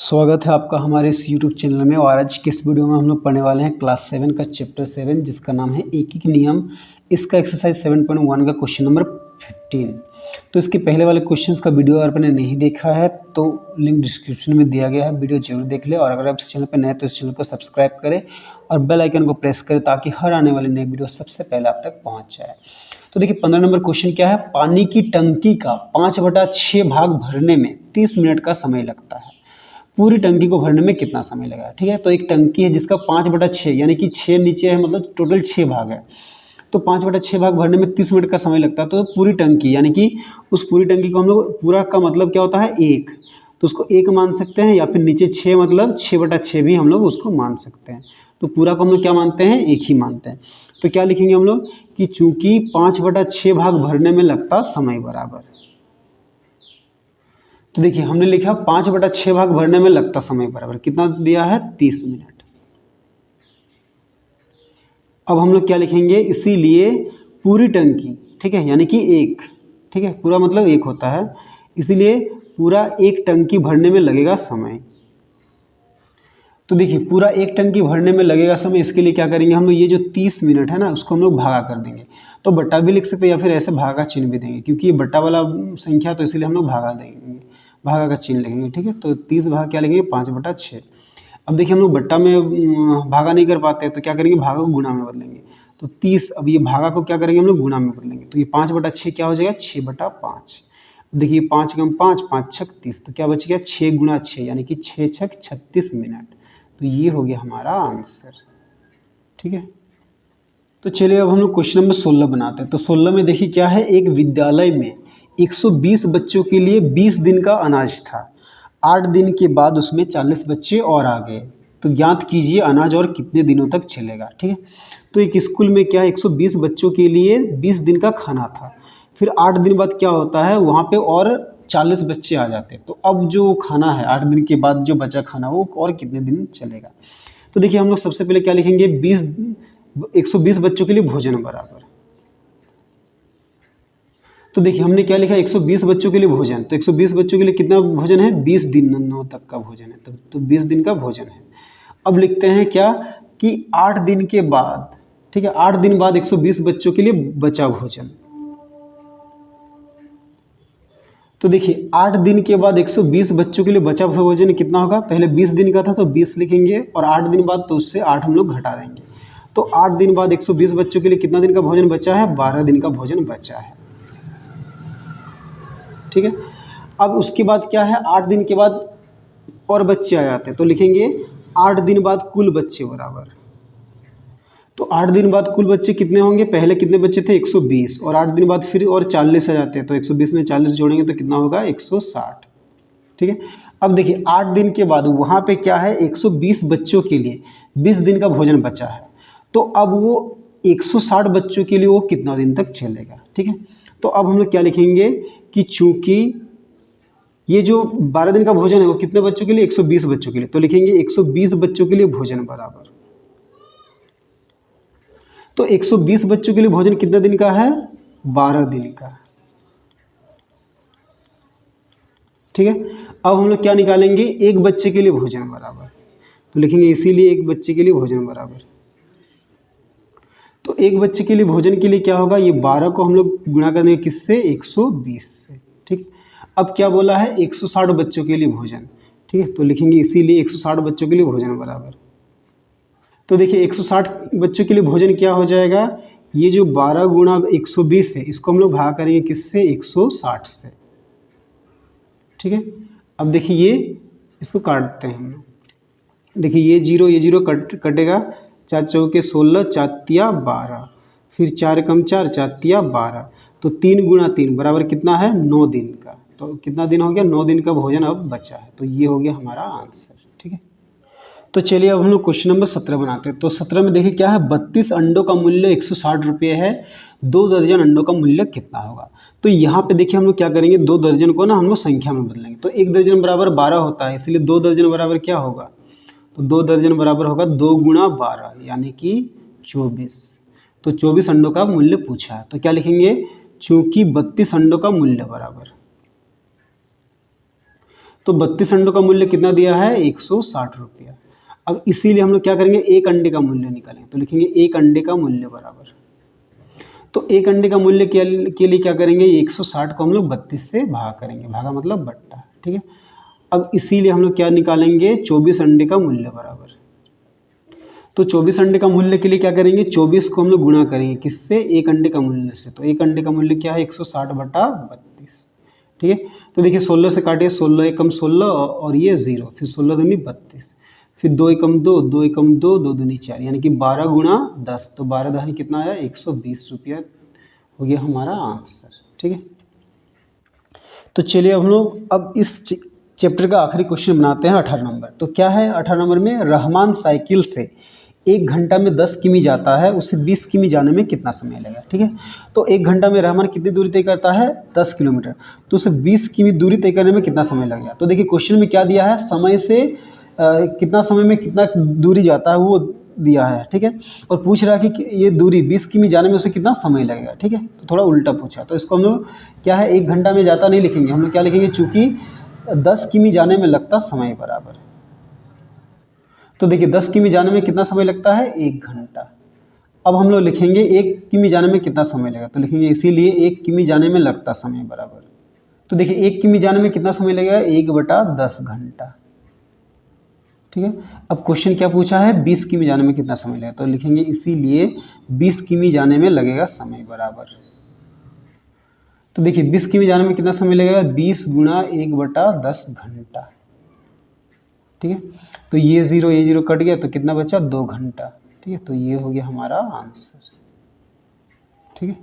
स्वागत है आपका हमारे इस यूट्यूब चैनल में। और आज के इस वीडियो में हम लोग पढ़ने वाले हैं क्लास 7 का चैप्टर 7 जिसका नाम है एकीक नियम। इसका एक्सरसाइज 7.1 का क्वेश्चन नंबर 15। तो इसके पहले वाले क्वेश्चंस का वीडियो अगर आपने नहीं देखा है तो लिंक डिस्क्रिप्शन में दिया गया है, वीडियो जरूर देख ले। और अगर आप इस चैनल पर नए तो इस चैनल को सब्सक्राइब करें और बेल आइकन को प्रेस करें ताकि हर आने वाली नई वीडियो सबसे पहले आप तक पहुँच जाए। तो देखिए 15 नंबर क्वेश्चन क्या है, पानी की टंकी का 5/6 भाग भरने में 30 मिनट का समय लगता है। पूरी टंकी को भरने में कितना समय लगा। ठीक है, तो एक टंकी है जिसका 5/6 यानी कि 6 नीचे है, मतलब टोटल 6 भाग है। तो 5/6 भाग भरने में 30 मिनट का समय लगता है। तो पूरी टंकी यानी कि उस पूरी टंकी को हम लोग, पूरा का मतलब क्या होता है 1, तो उसको 1 मान सकते हैं, या फिर नीचे 6 मतलब 6/6 भी हम लोग उसको मान सकते हैं। तो पूरा को हम लोग क्या मानते हैं, 1 ही मानते हैं। तो क्या लिखेंगे हम लोग कि चूंकि 5/6 भाग भरने में लगता समय बराबर, तो देखिए हमने लिखा 5/6 भाग भरने में लगता समय बराबर कितना दिया है, 30 मिनट। अब हम लोग क्या लिखेंगे, इसीलिए पूरी टंकी, ठीक है, यानी कि 1, ठीक है, पूरा मतलब 1 होता है, इसीलिए पूरा 1 टंकी भरने में लगेगा समय। तो देखिए पूरा 1 टंकी भरने में लगेगा समय, इसके लिए क्या करेंगे हम लोग, ये जो 30 मिनट है ना उसको हम लोग भागा कर देंगे। तो बट्टा भी लिख सकते हैं या फिर ऐसे भागा चिन्ह भी देंगे, क्योंकि ये बट्टा वाला संख्या तो इसलिए हम लोग भागा देंगे, भागा का चिन्ह लिखेंगे। ठीक है, तो 30 भाग क्या लिखेंगे, 5/6। अब देखिए हम लोग बट्टा में भागा नहीं कर पाते तो क्या करेंगे, भागा को गुणा में बदलेंगे। तो 30, अब ये भागा को क्या करेंगे हम लोग, गुणा में बदलेंगे। तो ये 5/6 क्या हो जाएगा, 6/5। देखिए 5 × 5 5 × 30, तो क्या बच गया 6 × 6 यानी कि 6 × 6 36 मिनट। तो ये हो गया हमारा आंसर। ठीक है, तो चलिए अब हम लोग क्वेश्चन नंबर 16 बनाते हैं। तो 16 में देखिए क्या है, एक विद्यालय में 120 बच्चों के लिए 20 दिन का अनाज था। 8 दिन के बाद उसमें 40 बच्चे और आ गए, तो ज्ञात कीजिए अनाज और कितने दिनों तक चलेगा। ठीक है, तो एक स्कूल में क्या है, 120 बच्चों के लिए 20 दिन का खाना था। फिर 8 दिन बाद क्या होता है, वहाँ पे और 40 बच्चे आ जाते हैं। तो अब जो खाना है 8 दिन के बाद जो बचा खाना वो और कितने दिन चलेगा। तो देखिए हम लोग सबसे पहले क्या लिखेंगे, 120 बच्चों के लिए भोजन बराबर। तो देखिए हमने क्या लिखा, 120 बच्चों के लिए भोजन, तो 120 बच्चों के लिए कितना भोजन है, 20 दिनों तक का भोजन है, तो 20 दिन का भोजन है। अब लिखते हैं क्या कि 8 दिन के बाद, ठीक है, 8 दिन बाद 120 बच्चों के लिए बचा भोजन। तो देखिए 8 दिन के बाद 120 बच्चों के लिए बचा भोजन कितना होगा, पहले 20 दिन का था तो 20 लिखेंगे, और 8 दिन बाद तो उससे 8 हम लोग घटा देंगे। तो 8 दिन बाद 120 बच्चों के लिए कितना दिन का भोजन बचा है, 12 दिन का भोजन बचा है। ठीक है, अब उसके बाद क्या है, 8 दिन के बाद और बच्चे आ जाते हैं, तो लिखेंगे 8 दिन बाद कुल बच्चे बराबर। तो 8 दिन बाद कुल बच्चे कितने होंगे, पहले कितने बच्चे थे 120, और 8 दिन बाद फिर और 40 आ जाते हैं, तो 120 में 40 जोड़ेंगे तो कितना होगा 160। ठीक है, अब देखिए 8 दिन के बाद वहाँ पे क्या है, 120 बच्चों के लिए 20 दिन का भोजन बचा है। तो अब वो 160 बच्चों के लिए वो कितना दिन तक चलेगा। ठीक है, तो अब हम लोग क्या लिखेंगे कि चूंकि ये जो 12 दिन का भोजन है वो कितने बच्चों के लिए, 120 बच्चों के लिए, तो लिखेंगे 120 बच्चों के लिए भोजन बराबर। तो 120 बच्चों के लिए भोजन कितने दिन का है, 12 दिन का। ठीक है, अब हम लोग क्या निकालेंगे, एक बच्चे के लिए भोजन बराबर, तो लिखेंगे इसीलिए एक बच्चे के लिए भोजन बराबर। तो एक बच्चे के लिए भोजन के लिए क्या होगा, ये 12 को हम लोग गुणा कर देंगे किससे, 120 से। ठीक, अब क्या बोला है, 160 बच्चों के लिए भोजन। ठीक है, तो लिखेंगे इसीलिए 160 बच्चों के लिए भोजन बराबर। तो देखिए 160 बच्चों के लिए भोजन क्या हो जाएगा, ये जो 12 × 120 है इसको हम लोग भाग करेंगे किससे, 160 से। ठीक है, अब देखिए ये इसको काटते हैं हम लोग, देखिए ये 0 ये 0 कटेगा, 4 चौके 16, 4 तिया 12, फिर 4 × 4 4 तिया 12, तो 3 × 3 बराबर कितना है, 9 दिन का। तो कितना दिन हो गया, 9 दिन का भोजन अब बचा है, तो ये हो गया हमारा आंसर। ठीक है, तो चलिए अब हम लोग क्वेश्चन नंबर 17 बनाते हैं। तो 17 में देखिए क्या है, 32 अंडों का मूल्य 160 रुपये है, 2 दर्जन अंडों का मूल्य कितना होगा। तो यहाँ पे देखिए हम लोग क्या करेंगे, 2 दर्जन को ना हम लोग संख्या में बदलेंगे। तो 1 दर्जन बराबर 12 होता है, इसलिए 2 दर्जन बराबर क्या होगा, तो 2 दर्जन बराबर होगा 2 × 12 यानी कि 24। तो 24 अंडों का मूल्य पूछा है, तो क्या लिखेंगे, चूंकि 32 अंडों का मूल्य बराबर। तो 32 अंडों का मूल्य कितना दिया है? 160 रुपया। अब इसीलिए हम लोग क्या करेंगे, एक अंडे का मूल्य निकालेंगे। तो लिखेंगे एक अंडे का मूल्य बराबर, तो एक अंडे का मूल्य के लिए क्या करेंगे, 160 को हम लोग 32 से भाग करेंगे, भागा मतलब बट्टा, ठीक है। अब इसीलिए हम लोग क्या निकालेंगे, 24 अंडे का मूल्य बराबर। तो 24 अंडे का मूल्य के लिए क्या करेंगे, 24 को हम लोग गुणा करेंगे किससे, एक अंडे का मूल्य से। तो एक अंडे का मूल्य क्या है, 160 बटा 32, ठीक है। तो देखिए 16 से काटिए, 16 एकम 16 और ये 0, फिर 16 दूनी 32, फिर 2 एकम 2, 2 एकम 2, 2 दूनी 4, यानी कि 12 गुणा 10, तो 12 दहाई कितना आया, 120 रुपया हो गया हमारा आंसर, ठीक है। तो चलिए हम लोग अब इस चैप्टर का आखिरी क्वेश्चन बनाते हैं 18 नंबर। तो क्या है 18 नंबर में, रहमान साइकिल से 1 घंटा में 10 किमी जाता है, उसे 20 किमी जाने में कितना समय लगेगा, ठीक है। तो 1 घंटा में रहमान कितनी दूरी तय करता है, 10 किलोमीटर, तो उसे 20 किमी दूरी तय करने में कितना समय लगेगा। तो देखिए क्वेश्चन में क्या दिया है, समय से कितना समय में कितना दूरी जाता है वो दिया है, ठीक है। और पूछ रहा है कि ये दूरी 20 किमी जाने में उसे कितना समय लगेगा, ठीक है। तो थोड़ा उल्टा पूछा, तो इसको हम लोग क्या है, 1 घंटा में जाता नहीं लिखेंगे, हम लोग क्या लिखेंगे, चूँकि 10 किमी जाने में लगता समय बराबर। तो देखिए 10 किमी जाने में कितना समय लगता है, 1 घंटा। अब हम लोग लिखेंगे 1 किमी जाने में कितना समय लगेगा, तो लिखेंगे इसीलिए 1 किमी जाने में लगता समय बराबर। तो देखिए 1 किमी जाने में कितना समय लगेगा, 1/10 घंटा, ठीक है। अब क्वेश्चन क्या पूछा है, 20 किमी जाने में कितना समय लगेगा, तो लिखेंगे इसीलिए 20 किमी जाने में लगेगा समय बराबर। तो देखिए 20 किमी जाने में कितना समय लगेगा, 20 गुणा 1/10 घंटा, ठीक है। तो ये 0 कट गया, तो कितना बचा, 2 घंटा, ठीक है। तो ये हो गया हमारा आंसर, ठीक है।